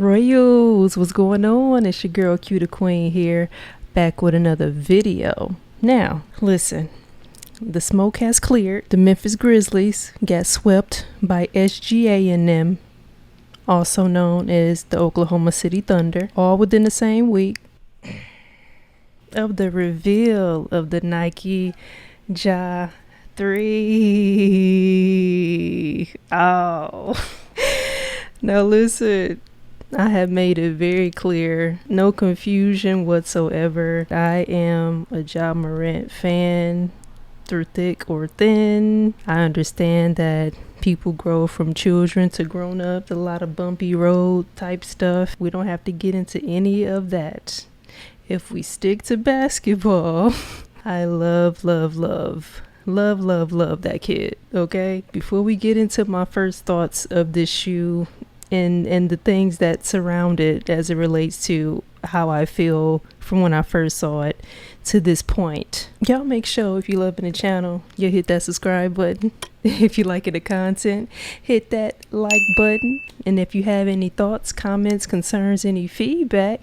Royals, what's going on? It's your girl Q the Queen here, back with another video. Now, listen, the smoke has cleared. The Memphis Grizzlies got swept by SGA and them, also known as the Oklahoma City Thunder, all within the same week of the reveal of the Nike Ja 3. Oh, now listen. I have made it very clear, no confusion whatsoever. I am a Ja Morant fan through thick or thin. I understand that people grow from children to grown up, a lot of bumpy road type stuff. We don't have to get into any of that. If we stick to basketball, I love that kid, okay? Before we get into my first thoughts of this shoe, and the things that surround it as it relates to how I feel from when I first saw it to this point. Y'all make sure if you loving the channel, you hit that subscribe button. If you liking the content, hit that like button. And if you have any thoughts, comments, concerns, any feedback,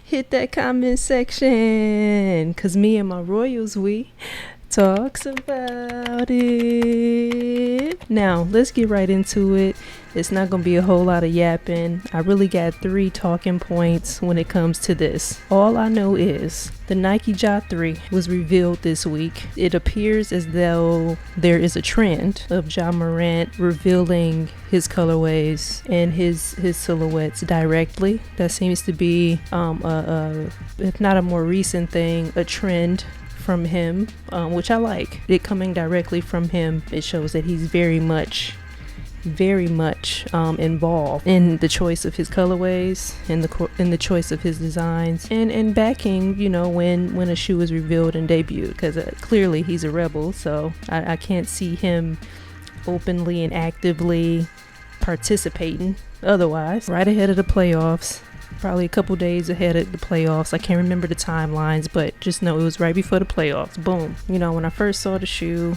hit that comment section. Cause me and my Royals, we talks about it. Now let's get right into it. It's not gonna be a whole lot of yapping. I really got 3 talking points when it comes to this. All I know is the Nike Ja 3 was revealed this week. It appears as though there is a trend of Ja Morant revealing his colorways and his silhouettes directly. That seems to be if not a more recent thing, a trend from him, which I like. It coming directly from him, it shows that he's very much involved in the choice of his colorways and the choice of his designs and backing, you know, when a shoe is revealed and debuted, because clearly he's a rebel, so I can't see him openly and actively participating otherwise. Right ahead of the playoffs, probably a couple days ahead of the playoffs. I can't remember the timelines, but just know it was right before the playoffs. Boom. You know, when I first saw the shoe,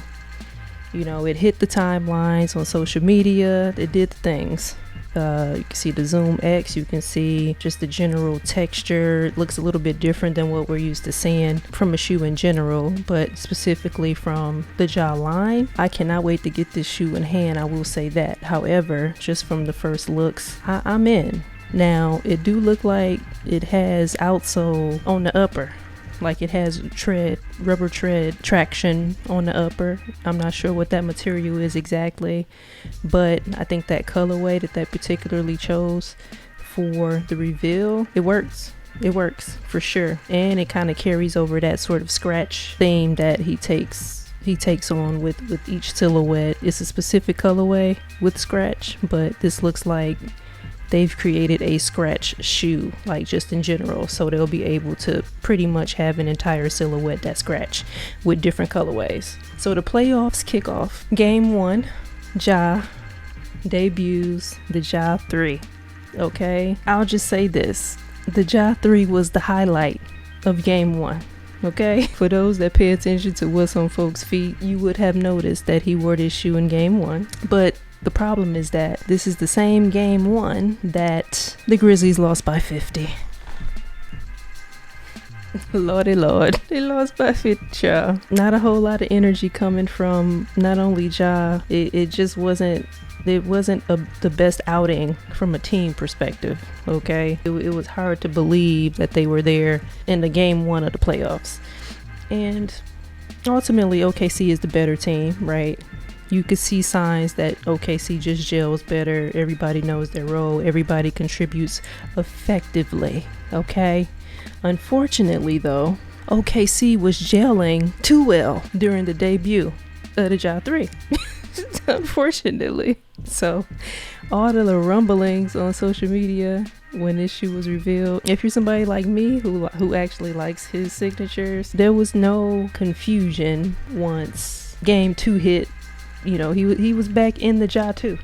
you know, it hit the timelines on social media. It did the things. You can see the Zoom X. You can see just the general texture. It looks a little bit different than what we're used to seeing from a shoe in general, but specifically from the Ja line. I cannot wait to get this shoe in hand, I will say that. However, just from the first looks, I'm in. Now, it do look like it has outsole on the upper. Like it has rubber tread traction on the upper. I'm not sure what that material is exactly, but I think that colorway that particularly chose for the reveal, it works for sure. And it kind of carries over that sort of scratch theme that he takes on with each silhouette. It's a specific colorway with scratch, but this looks like they've created a scratch shoe, like just in general, so they'll be able to pretty much have an entire silhouette that scratch with different colorways. So the playoffs kick off. Game 1, Ja debuts the Ja 3. Okay, I'll just say this, the Ja 3 was the highlight of game 1. Okay, for those that pay attention to what's on folks' feet, you would have noticed that he wore this shoe in game 1, but the problem is that this is the same game 1 that the Grizzlies lost by 50. Lordy Lord, they lost by 50, y'all. Not a whole lot of energy coming from not only Ja, it just wasn't the best outing from a team perspective, okay? It was hard to believe that they were there in the game 1 of the playoffs. And ultimately, OKC is the better team, right? You could see signs that OKC just gels better. Everybody knows their role. Everybody contributes effectively, okay? Unfortunately, though, OKC was gelling too well during the debut of the Ja 3. Unfortunately. So, all the little rumblings on social media when this shoe was revealed, if you're somebody like me who actually likes his signatures, there was no confusion once game 2 hit. You know, he was back in the Ja 2.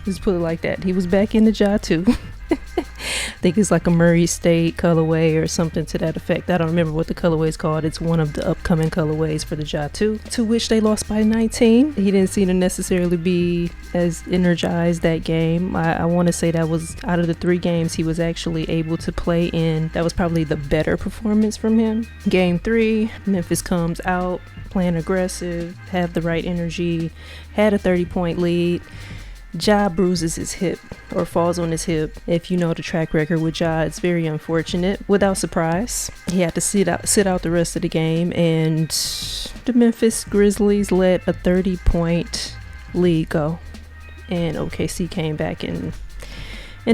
Let's put it like that. He was back in the Ja 2. think it's like a Murray State colorway or something to that effect. I don't remember what the colorway is called. It's one of the upcoming colorways for the Ja 2, to which they lost by 19. He didn't seem to necessarily be as energized that game. I want to say that was, out of the 3 games he was actually able to play in, that was probably the better performance from him. Game 3, Memphis comes out playing aggressive, have the right energy, had a 30-point lead. Ja bruises his hip or falls on his hip. If you know the track record with Ja, it's very unfortunate. Without surprise, he had to sit out the rest of the game, and the Memphis Grizzlies let a 30-point lead go, and OKC came back and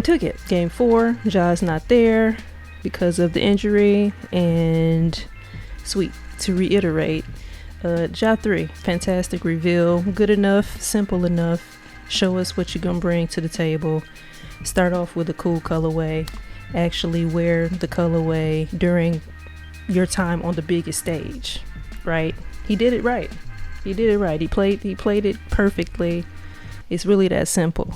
took it. Game 4, Ja's not there because of the injury, and sweet, to reiterate, Ja 3, fantastic reveal, good enough, simple enough. Show us what you're gonna bring to the table. Start off with a cool colorway. Actually wear the colorway during your time on the biggest stage, right? He did it right. He played it perfectly. It's really that simple.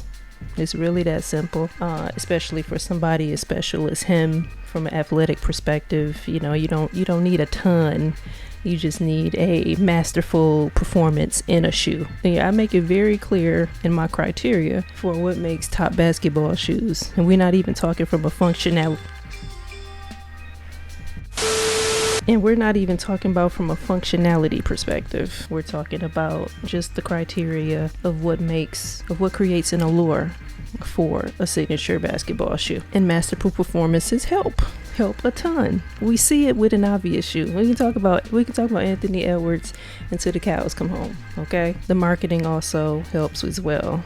Especially for somebody as special as him from an athletic perspective. You know, you don't need a ton. You just need a masterful performance in a shoe. I make it very clear in my criteria for what makes top basketball shoes. And we're not even talking from a functionality. And we're not even talking about from a functionality perspective. We're talking about just the criteria of what creates an allure for a signature basketball shoe. And masterful performances help a ton. We see it with an obvious shoe. We can talk about Anthony Edwards until the cows come home, okay? The marketing also helps as well.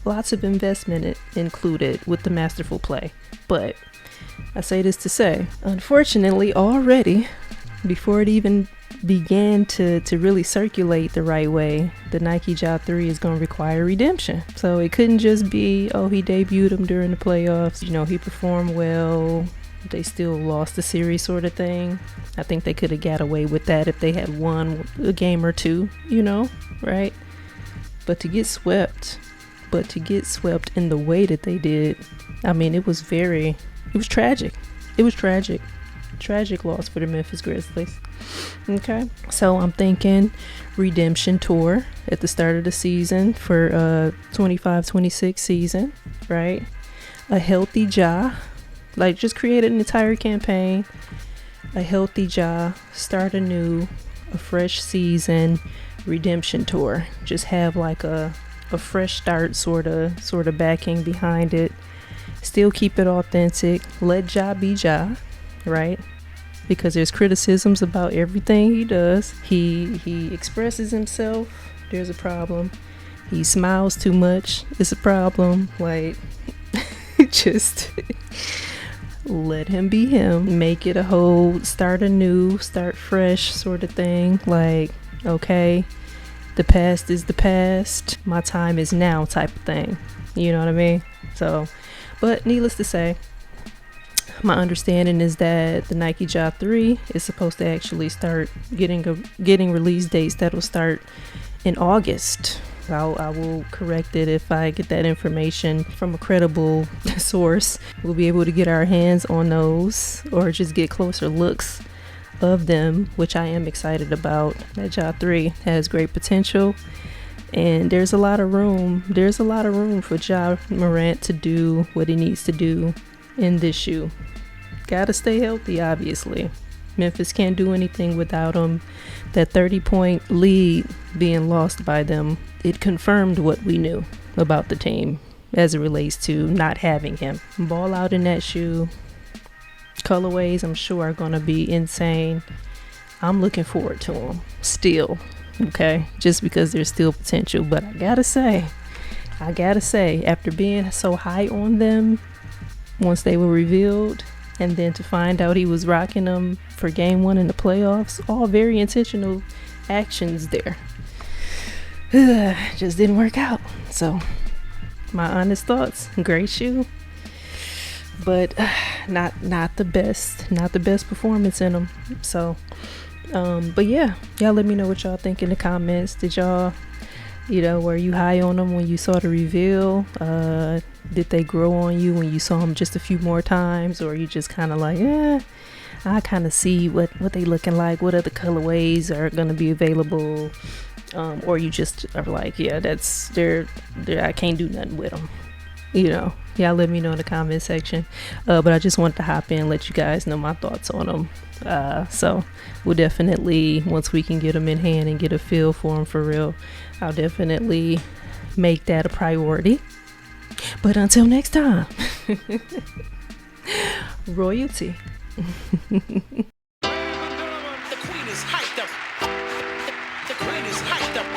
Lots of investment included with the masterful play. But I say this to say, unfortunately, already, before it even began to really circulate the right way, the Nike Ja 3 is going to require redemption. So it couldn't just be, oh, he debuted him during the playoffs. You know, he performed well. They still lost the series sort of thing. I think they could have got away with that if they had won a game or two, you know, right? But to get swept in the way that they did, I mean, it was tragic. It was tragic. Tragic loss for the Memphis Grizzlies. Okay, so I'm thinking redemption tour at the start of the season for 25-26 season, right? A healthy Ja, like just create an entire campaign. A healthy Ja, start anew, a fresh season, redemption tour. Just have like a fresh start sort of backing behind it. Still keep it authentic. Let Ja be Ja, right? Because there's criticisms about everything he does. He expresses himself, there's a problem. He smiles too much, it's a problem. Like, just let him be him. Make it a whole start anew, start fresh sort of thing. Like, okay, the past is the past, my time is now type of thing. You know what I mean? So, but needless to say, my understanding is that the Nike Ja 3 is supposed to actually start getting release dates that'll start in August. I will correct it if I get that information from a credible source. We'll be able to get our hands on those or just get closer looks of them, which I am excited about. That Ja 3 has great potential, and there's a lot of room for Ja Morant to do what he needs to do in this shoe. Gotta stay healthy, obviously. Memphis can't do anything without him. That 30-point lead being lost by them, it confirmed what we knew about the team as it relates to not having him. Ball out in that shoe. Colorways, I'm sure, are gonna be insane. I'm looking forward to them still, okay? Just because there's still potential. But I gotta say, after being so high on them once they were revealed, and then to find out he was rocking them for game 1 in the playoffs, all very intentional actions there. Just didn't work out. So my honest thoughts, great shoe, but not the best performance in them. So but yeah, y'all let me know what y'all think in the comments. Did y'all You know, were you high on them when you saw the reveal? Did they grow on you when you saw them just a few more times, or you just kind of like, I kind of see what they looking like, what other colorways are gonna be available, or you just are like, yeah, they're I can't do nothing with them. You know, yeah, let me know in the comment section. But I just wanted to hop in and let you guys know my thoughts on them. So we'll definitely, once we can get them in hand and get a feel for them for real, I'll definitely make that a priority. But until next time, royalty. The queen is hyped up. The queen is hyped up.